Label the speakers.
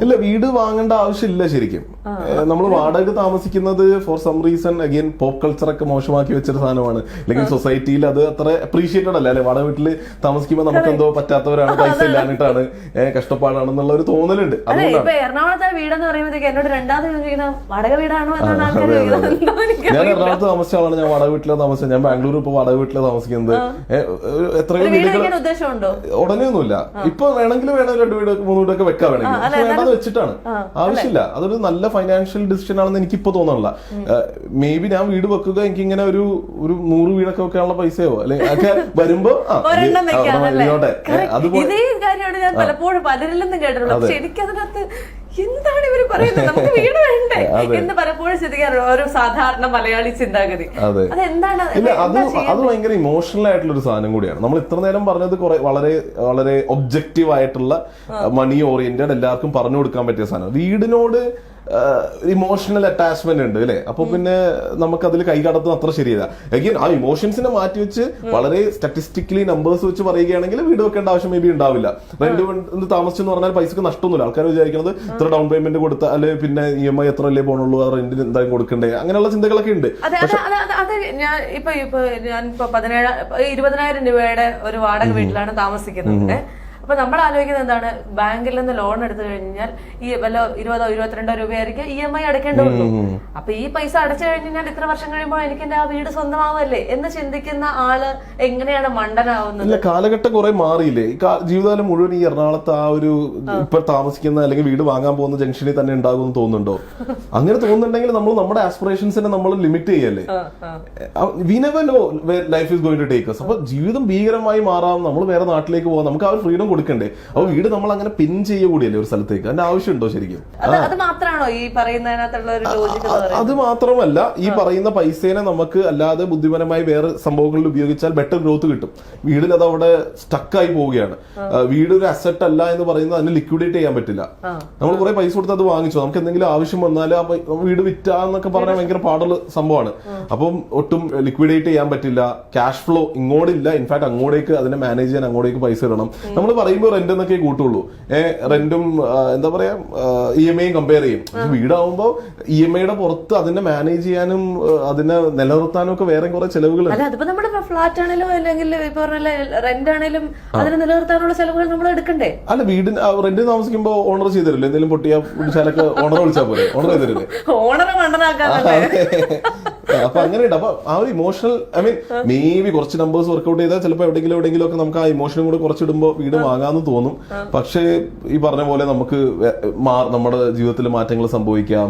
Speaker 1: ഇല്ല, വീട് വാങ്ങേണ്ട ആവശ്യമില്ല ശരിക്കും. നമ്മൾ വാടക താമസിക്കുന്നത് for some reason again pop culture ഒക്കെ മോശമാക്കി വെച്ചൊരു സാധനമാണ്. അല്ലെങ്കിൽ സൊസൈറ്റിയിൽ അത് അത്ര അപ്രീഷിയേറ്റഡ് അല്ല അല്ലെ. വാടക വീട്ടിൽ താമസിക്കുമ്പോൾ നമുക്ക് എന്തോ പറ്റാത്തവരാണ്, പൈസ ഇല്ലാഞ്ഞിട്ടാണ്, കഷ്ടപ്പാടാണെന്നുള്ള ഒരു തോന്നലുണ്ട്.
Speaker 2: ഇപ്പൊ എറണാകുളത്തെ വീടെന്ന് പറയുമ്പോഴത്തേക്ക് എന്നോട് രണ്ടാമത് വാടക വീടാണോ എന്നാണ്
Speaker 1: ഞാൻ എറണാകുളത്ത് താമസിച്ച ആളാണ്. ഞാൻ വാടക വീട്ടിലാണ് താമസിച്ചത്. ഞാൻ ബാംഗ്ലൂർ ഇപ്പൊ വാടക വീട്ടിലാണ് താമസിക്കുന്നത്. എത്രയോ വീടുകൾ
Speaker 2: ഉദ്ദേശമുണ്ടോ?
Speaker 1: ഉടനെയൊന്നുമില്ല. ഇപ്പൊ വേണമെങ്കിൽ 2 വീട് 3 വീടൊക്കെ വെക്കാൻ വേണമെങ്കിൽ വേണ്ടത് വെച്ചിട്ടാണ്. ആവശ്യമില്ല. അതൊരു നല്ല ഫൈനാൻഷ്യൽ ഡിസിഷൻ ആണെന്ന് എനിക്കിപ്പോ തോന്നണില്ല. മേ ബി ഞാൻ വീട് വെക്കുക എനിക്ക് ഇങ്ങനെ ഒരു 100 വീടൊക്കെ വെക്കാനുള്ള പൈസയോ അല്ലെങ്കിൽ ഒക്കെ വരുമ്പോ
Speaker 2: ഇതേ കാര്യമാണ് ഞാൻ പലപ്പോഴും പലരിൽ നിന്നും കേട്ടിട്ടുള്ളത്. പക്ഷെ എനിക്കതിനകത്ത് എന്താണ് ഇവര് പറയുന്നത്, നമുക്ക് വീട് വേണ്ടേ എന്ന് പലപ്പോഴും ചിന്തിക്കാറുണ്ട്. ഒരു സാധാരണ മലയാളി ചിന്താഗതി. അതെന്താണ്?
Speaker 1: അത് ഭയങ്കര ഇമോഷണൽ ആയിട്ടുള്ള ഒരു സാധനം കൂടിയാണ്. നമ്മൾ ഇത്ര നേരം പറഞ്ഞത് വളരെ വളരെ ഒബ്ജക്റ്റീവ് ആയിട്ടുള്ള മണി ഓറിയന്റഡ് എല്ലാവർക്കും പറഞ്ഞു കൊടുക്കാൻ പറ്റിയ സാധനം. വീടിനോട് ഇമോഷണൽ അറ്റാച്ച്മെന്റ് ഉണ്ട് അല്ലെ. അപ്പൊ പിന്നെ നമുക്ക് അതിൽ കൈ കടത്തുന്ന അത്ര ശരിയല്ല. അഗൈൻ ആ ഇമോഷൻസിനെ മാറ്റി വെച്ച് വളരെ സ്റ്റാറ്റിസ്റ്റിക്കലി നമ്പേഴ്സ് വെച്ച് പറയുകയാണെങ്കിൽ വീട് വെക്കേണ്ട ആവശ്യം മേ ബി ഉണ്ടാവില്ല. റെന്റ് താമസിച്ചെന്ന് പറഞ്ഞാൽ പൈസക്ക് നഷ്ടമൊന്നുമില്ല. ആൾക്കാർ വിചാരിക്കുന്നത് ഇത്ര ഡൗൺ പേയ്മെന്റ് കൊടുത്താൽ അല്ലെ പിന്നെ EMI എത്ര അല്ലേ പോണുള്ളൂ, ആ റെന്റിന് എന്തായാലും കൊടുക്കണ്ടേ, അങ്ങനെയുള്ള ചിന്തകളൊക്കെ ഉണ്ട്.
Speaker 2: ഞാനിപ്പോ 20,000 രൂപയുടെ ഒരു വാടക വീട്ടിലാണ് താമസിക്കുന്നത്. അപ്പൊ നമ്മൾ ആലോചിക്കുന്നത് എന്താണ്, ബാങ്കിൽ നിന്ന് ലോൺ എടുത്തു കഴിഞ്ഞാൽ ഈ വല്ല 20 or 22 രൂപയായിരിക്കും EMI അടയ്ക്കേണ്ടതുള്ളൂ. അപ്പൊ ഈ പൈസ അടച്ചു കഴിഞ്ഞാൽ ഇത്ര വർഷം കഴിയുമ്പോൾ എനിക്ക് എന്റെ ആ വീട് സ്വന്തമാവല്ലേ എന്ന് ചിന്തിക്കുന്ന ആള് എങ്ങനെയാണ് മണ്ടനാവുന്നത്?
Speaker 1: ഇല്ല, കാലഘട്ടം കുറെ മാറിയില്ലേ. ഈ ജീവിതകാലം മുഴുവൻ ഈ എറണാകുളത്ത് ആ ഒരു ഇപ്പൊ താമസിക്കുന്ന അല്ലെങ്കിൽ വീട് വാങ്ങാൻ പോകുന്ന ജംഗ്ഷനിൽ തന്നെ ഉണ്ടാകുമെന്ന് തോന്നുന്നുണ്ടോ? അങ്ങനെ തോന്നുന്നുണ്ടെങ്കിൽ നമ്മൾ നമ്മുടെ ആസ്പിറേഷൻസിനെ നമ്മൾ ലിമിറ്റ് ചെയ്യല്ലേ. We never know where life is going to take us. അപ്പൊ ജീവിതം ഭീകരമായി മാറാം, നമ്മൾ വേറെ നാട്ടിലേക്ക് പോകാം, നമുക്ക് ആ ഒരു ഫ്രീഡം കൊടുക്കണ്ടേ. അപ്പൊ വീട് നമ്മൾ അങ്ങനെ പിൻ ചെയ്യുക കൂടിയല്ലേ ഒരു സ്ഥലത്തേക്ക്. അതിന്റെ ആവശ്യമുണ്ടോ ശരിക്കും?
Speaker 2: അത് മാത്രമാണോ ഈ പറയുന്നതിനകത്തുള്ള ഒരു ലോജിക്?
Speaker 1: അത് മാത്രമല്ല, ഈ പറയുന്ന പൈസേനെ നമുക്ക് അല്ലാതെ ബുദ്ധിപരമായി വേറെ സംഭവങ്ങളിൽ ഉപയോഗിച്ചാൽ ബെറ്റർ ഗ്രോത്ത് കിട്ടും. വീടിൽ അത് അവിടെ സ്റ്റക്കായി പോവുകയാണ്. വീട് ഒരു അസറ്റ് അല്ല എന്ന് പറയുന്നത് അതിന് ലിക്വിഡേറ്റ് ചെയ്യാൻ പറ്റില്ല. നമ്മൾ കുറെ പൈസ കൊടുത്ത് അത് വാങ്ങിച്ചു, നമുക്ക് എന്തെങ്കിലും ആവശ്യം വന്നാൽ ആ വീട് വിറ്റാന്നൊക്കെ പറഞ്ഞാൽ ഭയങ്കര പാടുള്ള സംഭവമാണ്. അപ്പം ഒട്ടും ലിക്വിഡേറ്റ് ചെയ്യാൻ പറ്റില്ല. Cash flow ഇങ്ങോട്ടില്ല. ഇൻഫാക്ട് അങ്ങോട്ടേക്ക് അതിനെ മാനേജ് ചെയ്യാൻ അങ്ങോട്ടേക്ക് പൈസ ഇടണം. നമ്മൾ പറയുമ്പോൾ റെന്റ് എന്നൊക്കെ കൂട്ടുള്ളൂ. റെന്റും എന്താ പറയാ EMI കമ്പയർ ചെയ്യും. വീടാവുമ്പോ EMI പുറത്ത് അതിനെ മാനേജ് ചെയ്യാനും അതിനെ നിലനിർത്താനും ഒക്കെ വേറെ കുറെ ചെലവുകളുണ്ട്.
Speaker 2: അതിപ്പോ നമ്മുടെ ഫ്ലാറ്റ് ആണെങ്കിലും അല്ലെങ്കിൽ റെന്റ് ആണെങ്കിലും അതിനെ നിലനിർത്താനുള്ള ചെലവുകൾ നമ്മൾ എടുക്കണ്ടേ?
Speaker 1: അല്ല, വീടിന് റെന്റ് താമസിക്കുമ്പോ ഓണർ ചെയ്തരില്ലേ? എന്തെങ്കിലും പൊട്ടിയാ വിളിച്ചാലൊക്കെ ഓണർ വിളിച്ചാൽ പോലെ ഓണർ ചെയ്തരില്ലേ?
Speaker 2: ഓണറെ മണ്ടനാക്കാൻ.
Speaker 1: അപ്പൊ അങ്ങനെയുണ്ട്. അപ്പൊ ആ ഒരു ഇമോഷണൽ മേ ബി കുറച്ച് നമ്പേഴ്സ് വർക്ക്ഔട്ട് ചെയ്താൽ ചിലപ്പോൾ എവിടെയെങ്കിലും ഒക്കെ നമുക്ക് ആ ഇമോഷനും കൂടെ കുറച്ചിടുമ്പോൾ വീട് വാങ്ങാന്ന് തോന്നും. പക്ഷേ ഈ പറഞ്ഞ പോലെ നമുക്ക് നമ്മുടെ ജീവിതത്തിൽ മാറ്റങ്ങൾ സംഭവിക്കാം.